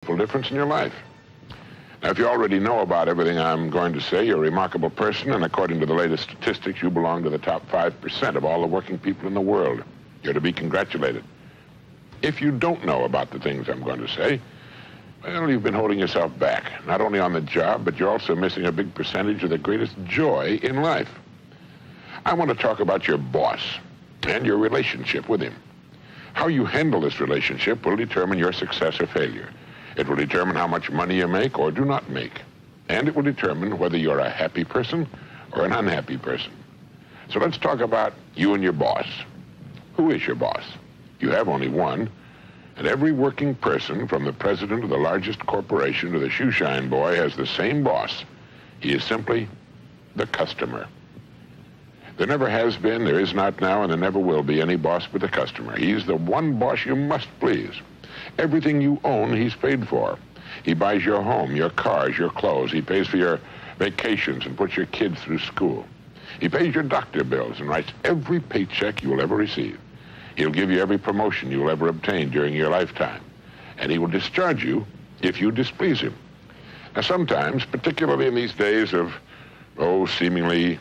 difference in your life. Now, if you already know about everything I'm going to say, you're a remarkable person, and according to the latest statistics, you belong to the top 5% of all the working people in the world. You're to be congratulated. If you don't know about the things I'm going to say, well, you've been holding yourself back, not only on the job, but you're also missing a big percentage of the greatest joy in life. I want to talk about your boss and your relationship with him. How you handle this relationship will determine your success or failure. It will determine how much money you make or do not make. And it will determine whether you're a happy person or an unhappy person. So let's talk about you and your boss. Who is your boss? You have only one. And every working person, from the president of the largest corporation to the shoeshine boy, has the same boss. He is simply the customer. There never has been, there is not now, and there never will be any boss but the customer. He's the one boss you must please. Everything you own, he's paid for. He buys your home, your cars, your clothes. He pays for your vacations and puts your kids through school. He pays your doctor bills and writes every paycheck you will ever receive. He'll give you every promotion you will ever obtain during your lifetime. And he will discharge you if you displease him. Now, sometimes, particularly in these days of, seemingly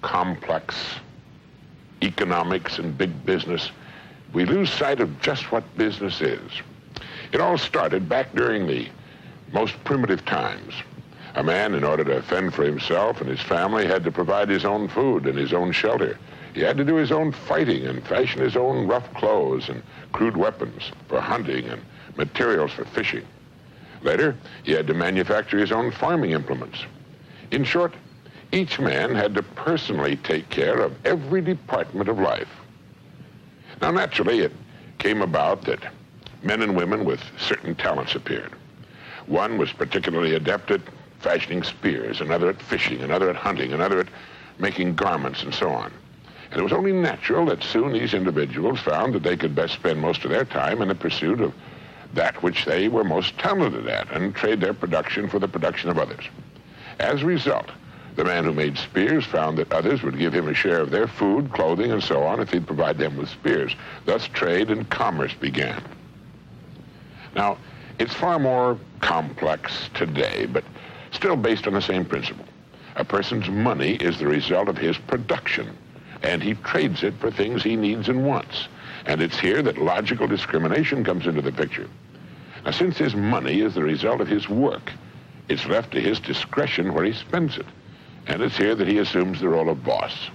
complex economics and big business, we lose sight of just what business is. It all started back during the most primitive times. A man, in order to fend for himself and his family, had to provide his own food and his own shelter. He had to do his own fighting and fashion his own rough clothes and crude weapons for hunting and materials for fishing. Later, he had to manufacture his own farming implements. In short, each man had to personally take care of every department of life. Now, naturally, it came about that men and women with certain talents appeared. One was particularly adept at fashioning spears, another at fishing, another at hunting, another at making garments, and so on. And it was only natural that soon these individuals found that they could best spend most of their time in the pursuit of that which they were most talented at and trade their production for the production of others. As a result, the man who made spears found that others would give him a share of their food, clothing, and so on if he'd provide them with spears. Thus, trade and commerce began. Now, it's far more complex today, but still based on the same principle. A person's money is the result of his production, and he trades it for things he needs and wants. And it's here that logical discrimination comes into the picture. Now, since his money is the result of his work, it's left to his discretion where he spends it. And it's here that he assumes the role of boss.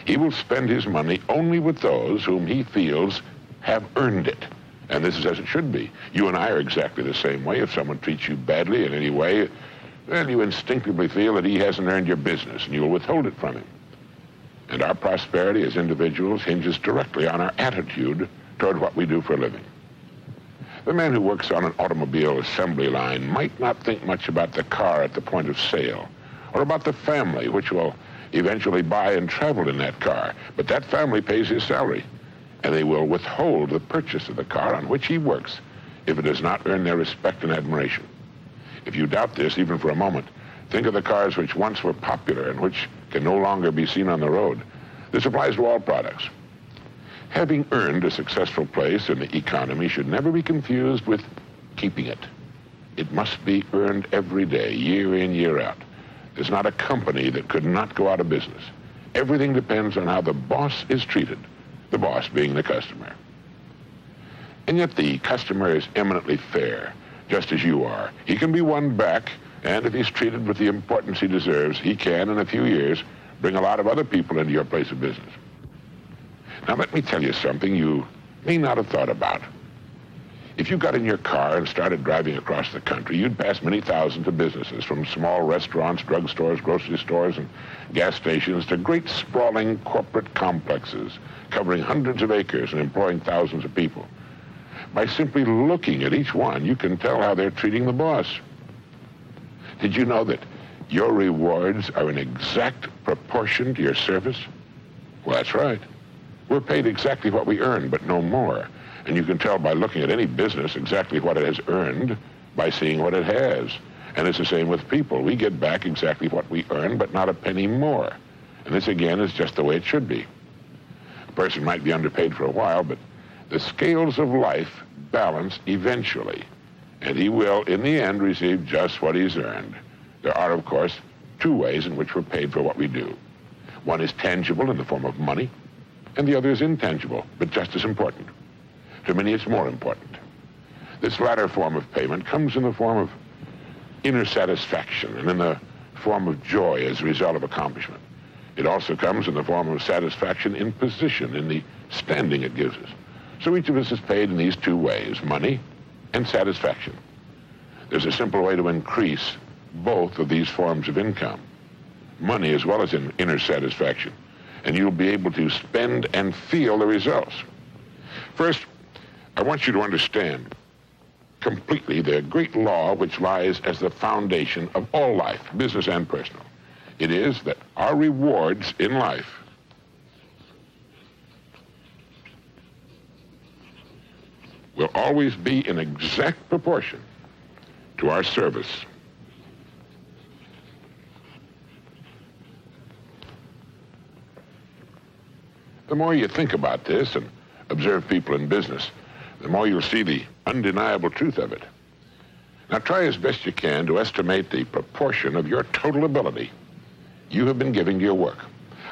He will spend his money only with those whom he feels have earned it. And this is as it should be. You and I are exactly the same way. If someone treats you badly in any way, well, you instinctively feel that he hasn't earned your business, and you will withhold it from him. And our prosperity as individuals hinges directly on our attitude toward what we do for a living. The man who works on an automobile assembly line might not think much about the car at the point of sale, or about the family which will eventually buy and travel in that car. But that family pays his salary, and they will withhold the purchase of the car on which he works if it does not earn their respect and admiration. If you doubt this, even for a moment, think of the cars which once were popular and which can no longer be seen on the road. This applies to all products. Having earned a successful place in the economy should never be confused with keeping it. It must be earned every day, year in, year out. There's not a company that could not go out of business. Everything depends on how the boss is treated, the boss being the customer. And yet the customer is eminently fair, just as you are. He can be won back, and if he's treated with the importance he deserves, he can, in a few years, bring a lot of other people into your place of business. Now, let me tell you something you may not have thought about. If you got in your car and started driving across the country, you'd pass many thousands of businesses, from small restaurants, drugstores, grocery stores, and gas stations to great sprawling corporate complexes covering hundreds of acres and employing thousands of people. By simply looking at each one, you can tell how they're treating the boss. Did you know that your rewards are in exact proportion to your service? Well, that's right. We're paid exactly what we earn, but no more. And you can tell by looking at any business exactly what it has earned by seeing what it has. And it's the same with people. We get back exactly what we earn, but not a penny more. And this, again, is just the way it should be. A person might be underpaid for a while, but the scales of life balance eventually. and he will, in the end, receive just what he's earned. There are, of course, two ways in which we're paid for what we do. One is tangible in the form of money, and the other is intangible, but just as important. To many, it's more important. This latter form of payment comes in the form of inner satisfaction and in the form of joy as a result of accomplishment. It also comes in the form of satisfaction in position, in the standing it gives us. So each of us is paid in these two ways, money and satisfaction. There's a simple way to increase both of these forms of income, money as well as in inner satisfaction, and you'll be able to spend and feel the results. First, I want you to understand completely the great law which lies as the foundation of all life, business and personal. It is that our rewards in life will always be in exact proportion to our service. The more you think about this and observe people in business, the more you'll see the undeniable truth of it. Now try as best you can to estimate the proportion of your total ability you have been giving to your work.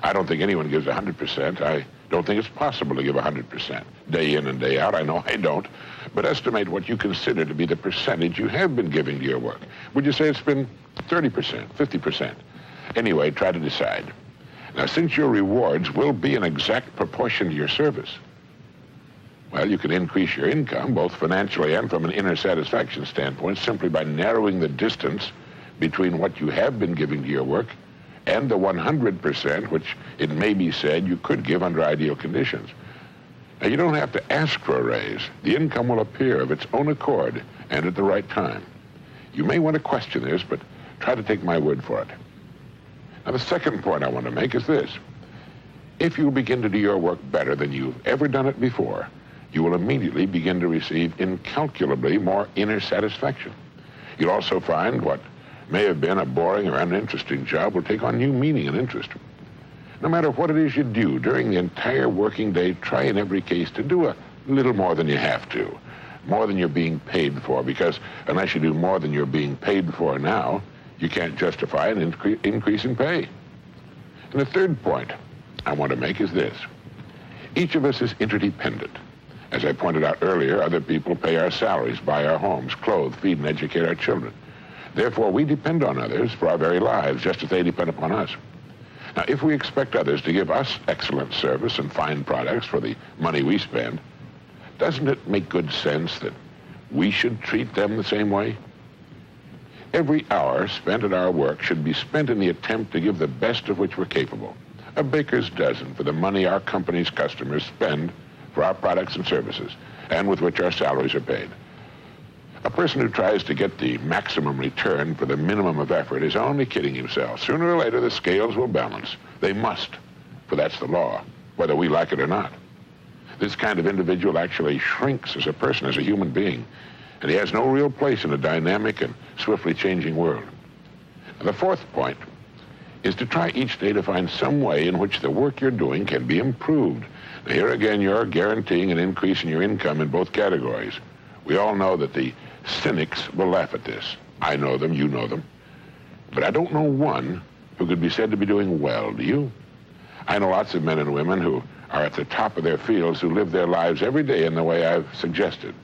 I don't think anyone gives 100%. I don't think it's possible to give 100%, day in and day out. I know I don't. But estimate what you consider to be the percentage you have been giving to your work. Would you say it's been 30%, 50%? Anyway, try to decide. Now, since your rewards will be in exact proportion to your service, well, you can increase your income, both financially and from an inner satisfaction standpoint, simply by narrowing the distance between what you have been giving to your work and the 100%, which it may be said you could give under ideal conditions. Now, you don't have to ask for a raise. The income will appear of its own accord and at the right time. You may want to question this, but try to take my word for it. Now, the second point I want to make is this. If you begin to do your work better than you've ever done it before, you will immediately begin to receive incalculably more inner satisfaction. You'll also find what may have been a boring or uninteresting job will take on new meaning and interest. No matter what it is you do during the entire working day, try in every case to do a little more than you have to, more than you're being paid for, because unless you do more than you're being paid for now, you can't justify an increase in pay. And the third point I want to make is this. Each of us is interdependent. As I pointed out earlier, other people pay our salaries, buy our homes, clothe, feed, and educate our children. Therefore, we depend on others for our very lives, just as they depend upon us. Now, if we expect others to give us excellent service and fine products for the money we spend, doesn't it make good sense that we should treat them the same way? Every hour spent at our work should be spent in the attempt to give the best of which we're capable. A baker's dozen for the money our company's customers spend for our products and services, and with which our salaries are paid. A person who tries to get the maximum return for the minimum of effort is only kidding himself. Sooner or later, the scales will balance. They must, for that's the law, whether we like it or not. This kind of individual actually shrinks as a person, as a human being, and he has no real place in a dynamic and swiftly changing world. And the fourth point is to try each day to find some way in which the work you're doing can be improved. Now, here again, you're guaranteeing an increase in your income in both categories. We all know that the cynics will laugh at this. I know them, you know them. But I don't know one who could be said to be doing well, do you? I know lots of men and women who are at the top of their fields who live their lives every day in the way I've suggested.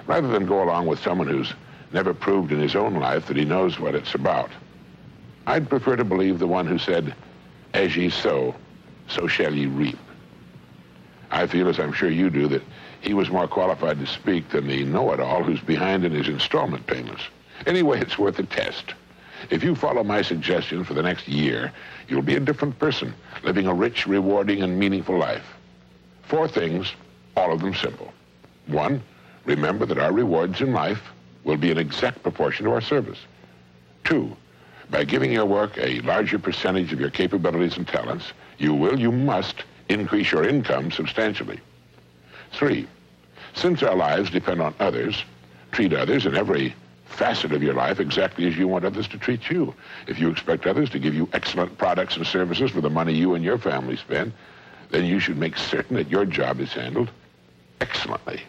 Rather than go along with someone who's never proved in his own life that he knows what it's about, I'd prefer to believe the one who said, "As ye sow, so shall ye reap." I feel, as I'm sure you do, that he was more qualified to speak than the know-it-all who's behind in his installment payments. Anyway, it's worth a test. If you follow my suggestion for the next year, you'll be a different person, living a rich, rewarding, and meaningful life. 4 things, all of them simple. 1, remember that our rewards in life will be in exact proportion to our service. 2, by giving your work a larger percentage of your capabilities and talents, you must increase your income substantially. 3, since our lives depend on others, treat others in every facet of your life exactly as you want others to treat you. If you expect others to give you excellent products and services for the money you and your family spend, then you should make certain that your job is handled excellently,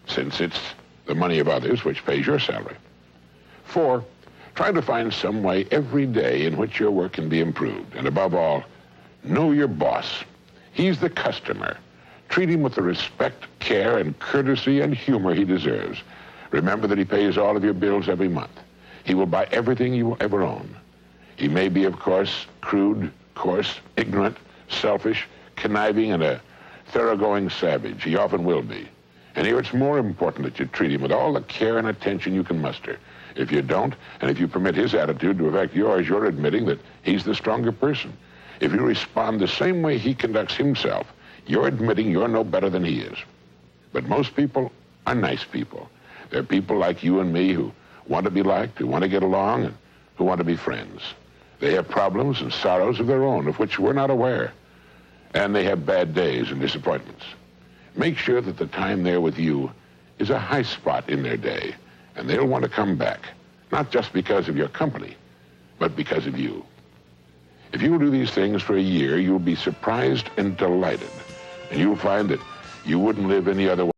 since it's the the money of others, which pays your salary. 4, try to find some way every day in which your work can be improved. And above all, know your boss. He's the customer. Treat him with the respect, care, and courtesy and humor he deserves. Remember that he pays all of your bills every month. He will buy everything you will ever own. He may be, of course, crude, coarse, ignorant, selfish, conniving, and a thoroughgoing savage. He often will be. And here it's more important that you treat him with all the care and attention you can muster. If you don't, and if you permit his attitude to affect yours, you're admitting that he's the stronger person. If you respond the same way he conducts himself, you're admitting you're no better than he is. But most people are nice people. They're people like you and me who want to be liked, who want to get along, and who want to be friends. They have problems and sorrows of their own, of which we're not aware. And they have bad days and disappointments. Make sure that the time they're with you is a high spot in their day, and they'll want to come back, not just because of your company, but because of you. If you will do these things for a year, you'll be surprised and delighted, and you'll find that you wouldn't live any other way.